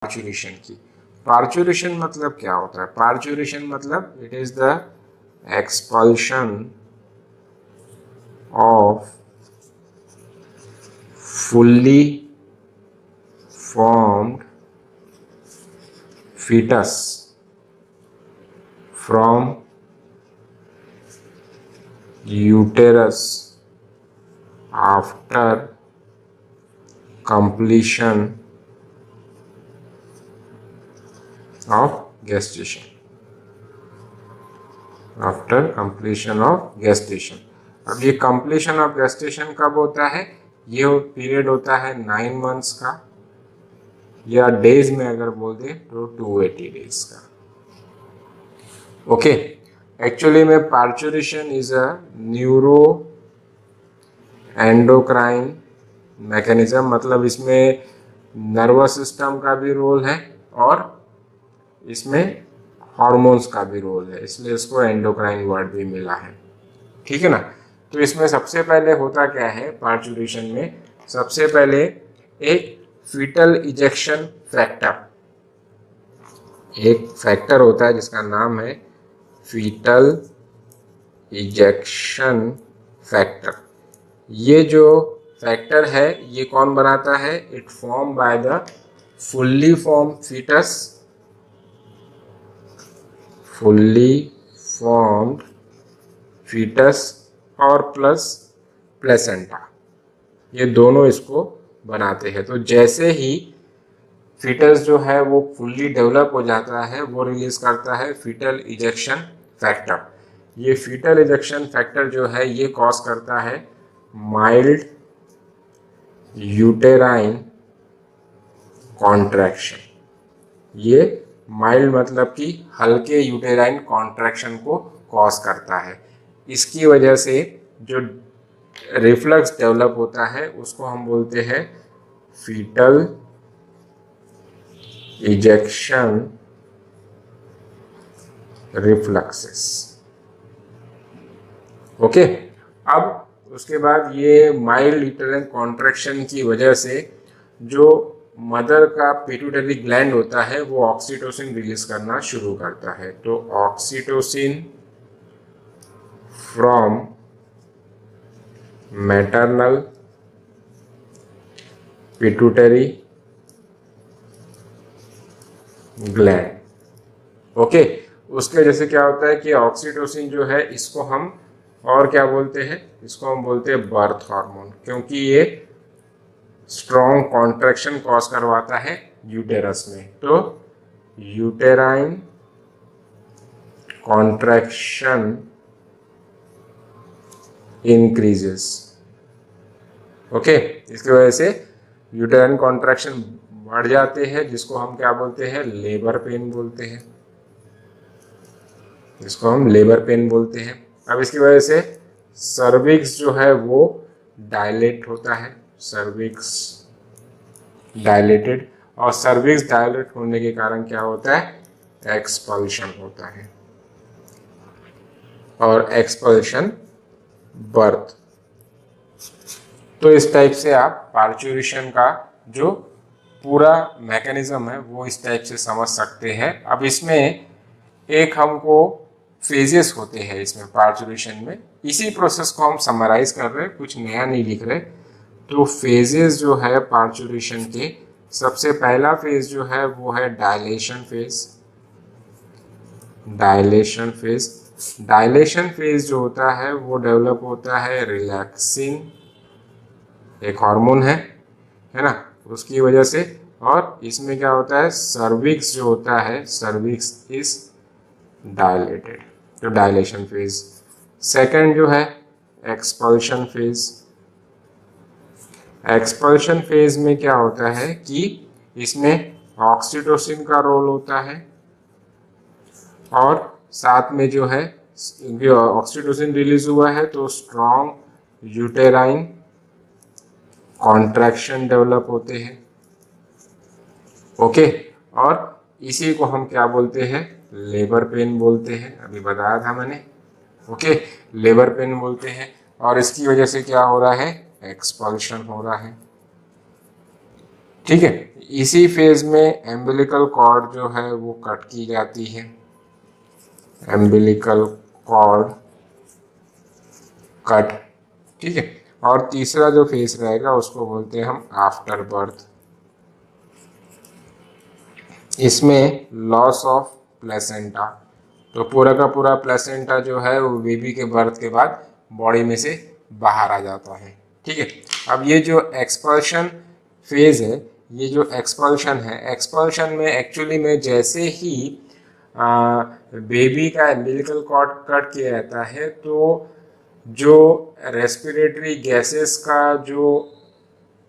Parturition की। Parturition मतलब क्या होता है? पार्चुरेशन मतलब it is the expulsion of fully formed fetus from uterus after completion of gestation. After completion of gestation. अब ये कंप्लीशन ऑफ गेस्टेशन कब होता है? ये पीरियड होता है 9 मंथ्स का, या डेज में अगर बोल दे तो 280 डेज का। ओके, एक्चुअली में parturition is a neuro endocrine mechanism, मतलब इसमें नर्वस सिस्टम का भी रोल है और इसमें हार्मोन्स का भी रोल है, इसलिए इसको एंडोक्राइन वर्ड भी मिला है। ठीक है ना? तो इसमें सबसे पहले होता क्या है पार्चुरेशन में? सबसे पहले एक फीटल इजेक्शन फैक्टर, एक फैक्टर होता है जिसका नाम है फीटल इजेक्शन फैक्टर। ये जो फैक्टर है ये कौन बनाता है? It form by the fully form foetus, fully formed foetus और प्लस प्लेसेंटा, ये दोनों इसको बनाते हैं। तो जैसे ही फीटस जो है वो फुल्ली डेवलप हो जाता है वो रिलीज करता है फीटल इजेक्शन फैक्टर। ये फीटल इजेक्शन फैक्टर जो है ये कॉज करता है माइल्ड यूटेराइन कॉन्ट्रैक्शन। ये माइल्ड मतलब कि हल्के यूटेराइन कॉन्ट्रैक्शन को कॉज करता है। इसकी वजह से जो रिफ्लक्स डेवलप होता है उसको हम बोलते हैं फीटल इजेक्शन रिफ्लक्सेस। ओके, अब उसके बाद ये माइल्ड यूटेराइन कॉन्ट्रैक्शन की वजह से जो मदर का पिट्यूटरी ग्लैंड होता है वो ऑक्सीटोसिन रिलीज करना शुरू करता है। तो oxytocin from maternal pituitary gland. Okay, उसके वजह से क्या होता है कि ऑक्सीटोसिन जो है इसको हम और क्या बोलते हैं? इसको हम बोलते हैं बर्थ हार्मोन, क्योंकि ये स्ट्रॉन्ग कॉन्ट्रैक्शन कॉज करवाता है यूटेरस में। तो यूटेराइन कॉन्ट्रैक्शन इंक्रीजेस। ओके, इसकी वजह से यूटेराइन कॉन्ट्रैक्शन बढ़ जाते हैं, जिसको हम क्या बोलते हैं? लेबर पेन बोलते हैं, जिसको हम लेबर पेन बोलते हैं। अब इसकी वजह से सर्विक्स जो है वो डायलेट होता है, सर्विक्स डायलेटेड, और सर्विक्स डायलेट होने के कारण क्या होता है? एक्सपल्शन होता है, और एक्सपल्शन बर्थ। तो इस टाइप से आप पार्चुरेशन का जो पूरा मैकेनिज्म है वो इस टाइप से समझ सकते हैं। अब इसमें एक हमको फेजेस होते हैं इसमें पार्चुरेशन में, इसी प्रोसेस को हम समराइज कर रहे हैं, कुछ नया नहीं लिख रहे। तो फेजेस जो है पार्चुरेशन के, सबसे पहला फेज जो है वो है dilation phase. Dilation phase, dilation phase जो होता है वो डेवलप होता है रिलैक्सिन, एक हार्मोन है ना, उसकी वजह से। और इसमें क्या होता है? सर्विक्स जो होता है, सर्विक्स इज डायलेटेड, तो डायलेशन फेज। सेकंड जो है एक्सपल्शन फेज। एक्सपल्शन फेज में क्या होता है कि इसमें ऑक्सीटोसिन का रोल होता है, और साथ में जो है ऑक्सीटोसिन रिलीज हुआ है तो स्ट्रॉन्ग यूटेराइन कॉन्ट्रैक्शन डेवलप होते हैं। ओके, और इसी को हम क्या बोलते हैं? लेबर पेन बोलते हैं, अभी बताया था मैंने। ओके, लेबर पेन बोलते हैं, और इसकी वजह से क्या हो रहा है? एक्सपल्शन हो रहा है। ठीक है। इसी फेज में एम्बिलिकल कॉर्ड जो है वो कट की जाती है, एम्बिलिकल कॉर्ड कट, ठीक है। और तीसरा जो फेज रहेगा उसको बोलते हैं हम आफ्टर बर्थ। इसमें लॉस ऑफ प्लेसेंटा, तो पूरा का पूरा प्लेसेंटा जो है वो बेबी के बर्थ के बाद बॉडी में से बाहर आ जाता है, ठीक है। अब ये जो एक्सपल्शन फेज है, ये जो एक्सपल्शन है, एक्सपल्शन में एक्चुअली में जैसे ही बेबी का एम्बिलिकल कॉर्ड कट किया जाता है तो जो रेस्पिरेटरी गैसेस का जो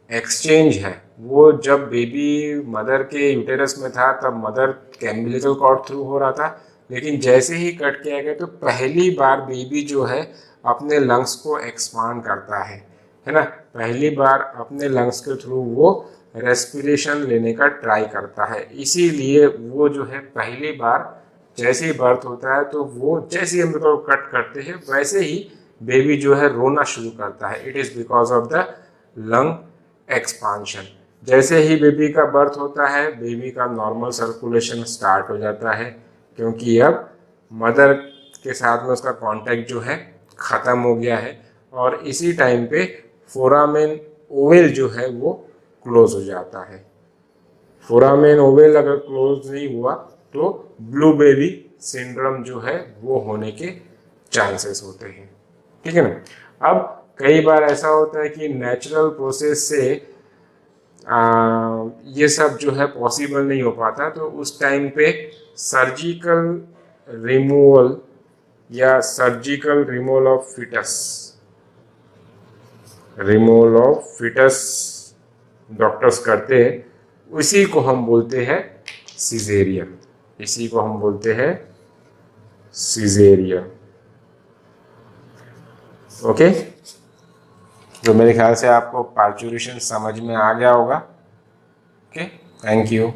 एक्सचेंज है वो जब बेबी मदर के यूटेरस में था तब मदर के एम्बिलिकल कॉर्ड थ्रू हो रहा था, लेकिन जैसे ही कट किया गया तो पहली बार बेबी जो है अपने लंग्स को एक्सपांड करता है ना, पहली बार अपने लंग्स के थ्रू वो रेस्पिरेशन लेने का ट्राई करता है। इसीलिए वो जो है पहली बार जैसे ही बर्थ होता है तो वो जैसे ही हम लोग कट करते हैं वैसे ही बेबी जो है रोना शुरू करता है। It is because of the lung expansion. जैसे ही बेबी का बर्थ होता है बेबी का नॉर्मल सर्कुलेशन स्टार्ट हो जाता है, क्योंकि अब मदर के साथ में उसका कांटेक्ट जो है ख़त्म हो गया है, और इसी टाइम पे फोरामेन ओवेल जो है वो क्लोज हो जाता है। फोरामेन ओवेल अगर क्लोज नहीं हुआ तो ब्लू बेबी सिंड्रोम जो है वो होने के चांसेस होते हैं, ठीक है ना। अब कई बार ऐसा होता है कि नेचुरल प्रोसेस से ये सब जो है पॉसिबल नहीं हो पाता, तो उस टाइम पे सर्जिकल रिमूवल या surgical removal of foetus, removal of foetus doctors करते हैं, उसी को हम बोलते हैं सिजेरियन, इसी को हम बोलते हैं सिजेरियन। ओके, तो मेरे ख्याल से आपको पार्चुरेशन समझ में आ गया होगा। Okay, thank you.